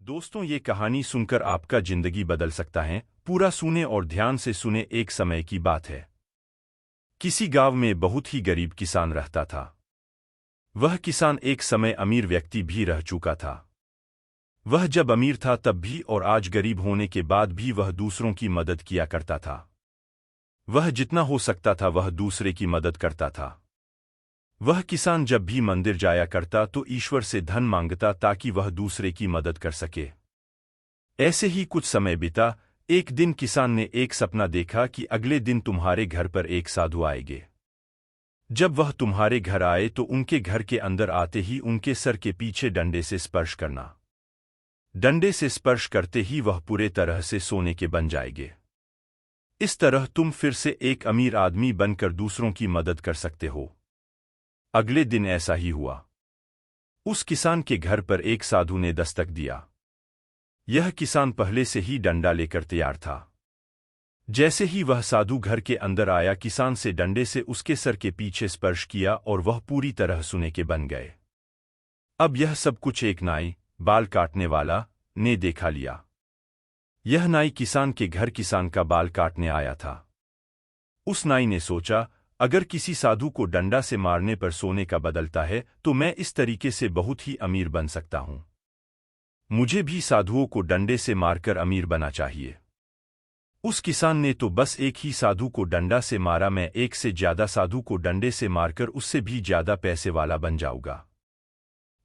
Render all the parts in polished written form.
दोस्तों, ये कहानी सुनकर आपका जिंदगी बदल सकता है। पूरा सुने और ध्यान से सुने। एक समय की बात है। किसी गांव में बहुत ही गरीब किसान रहता था। वह किसान एक समय अमीर व्यक्ति भी रह चुका था। वह जब अमीर था तब भी और आज गरीब होने के बाद भी वह दूसरों की मदद किया करता था। वह जितना हो सकता था वह दूसरे की मदद करता था। वह किसान जब भी मंदिर जाया करता तो ईश्वर से धन मांगता ताकि वह दूसरे की मदद कर सके। ऐसे ही कुछ समय बीता। एक दिन किसान ने एक सपना देखा कि अगले दिन तुम्हारे घर पर एक साधु आएंगे। जब वह तुम्हारे घर आए तो उनके घर के अंदर आते ही उनके सर के पीछे डंडे से स्पर्श करना। डंडे से स्पर्श करते ही वह पूरे तरह से सोने के बन जाएंगे। इस तरह तुम फिर से एक अमीर आदमी बनकर दूसरों की मदद कर सकते हो। अगले दिन ऐसा ही हुआ। उस किसान के घर पर एक साधु ने दस्तक दिया। यह किसान पहले से ही डंडा लेकर तैयार था। जैसे ही वह साधु घर के अंदर आया, किसान से डंडे से उसके सर के पीछे स्पर्श किया और वह पूरी तरह सोने के बन गए। अब यह सब कुछ एक नाई, बाल काटने वाला, ने देखा लिया। यह नाई किसान के घर किसान का बाल काटने आया था। उस नाई ने सोचा, अगर किसी साधु को डंडा से मारने पर सोने का बदलता है तो मैं इस तरीके से बहुत ही अमीर बन सकता हूं। मुझे भी साधुओं को डंडे से मारकर अमीर बना चाहिए। उस किसान ने तो बस एक ही साधु को डंडा से मारा, मैं एक से ज्यादा साधु को डंडे से मारकर उससे भी ज्यादा पैसे वाला बन जाऊंगा।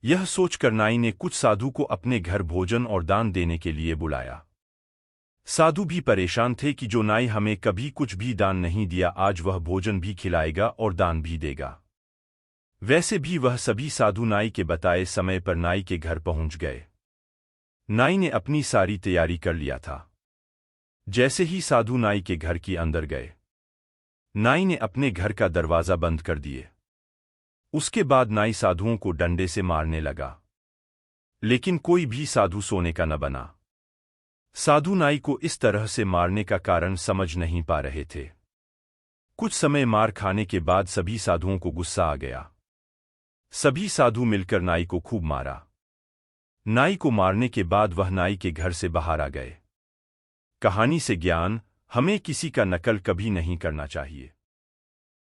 यह सोचकर नाई ने कुछ साधु को अपने घर भोजन और दान देने के लिए बुलाया। साधु भी परेशान थे कि जो नाई हमें कभी कुछ भी दान नहीं दिया, आज वह भोजन भी खिलाएगा और दान भी देगा। वैसे भी वह सभी साधु नाई के बताए समय पर नाई के घर पहुंच गए। नाई ने अपनी सारी तैयारी कर लिया था। जैसे ही साधु नाई के घर के अंदर गए, नाई ने अपने घर का दरवाजा बंद कर दिए। उसके बाद नाई साधुओं को डंडे से मारने लगा, लेकिन कोई भी साधु सोने का न बना। साधु नाई को इस तरह से मारने का कारण समझ नहीं पा रहे थे। कुछ समय मार खाने के बाद सभी साधुओं को गुस्सा आ गया। सभी साधु मिलकर नाई को खूब मारा। नाई को मारने के बाद वह नाई के घर से बाहर आ गए। कहानी से ज्ञान: हमें किसी का नकल कभी नहीं करना चाहिए।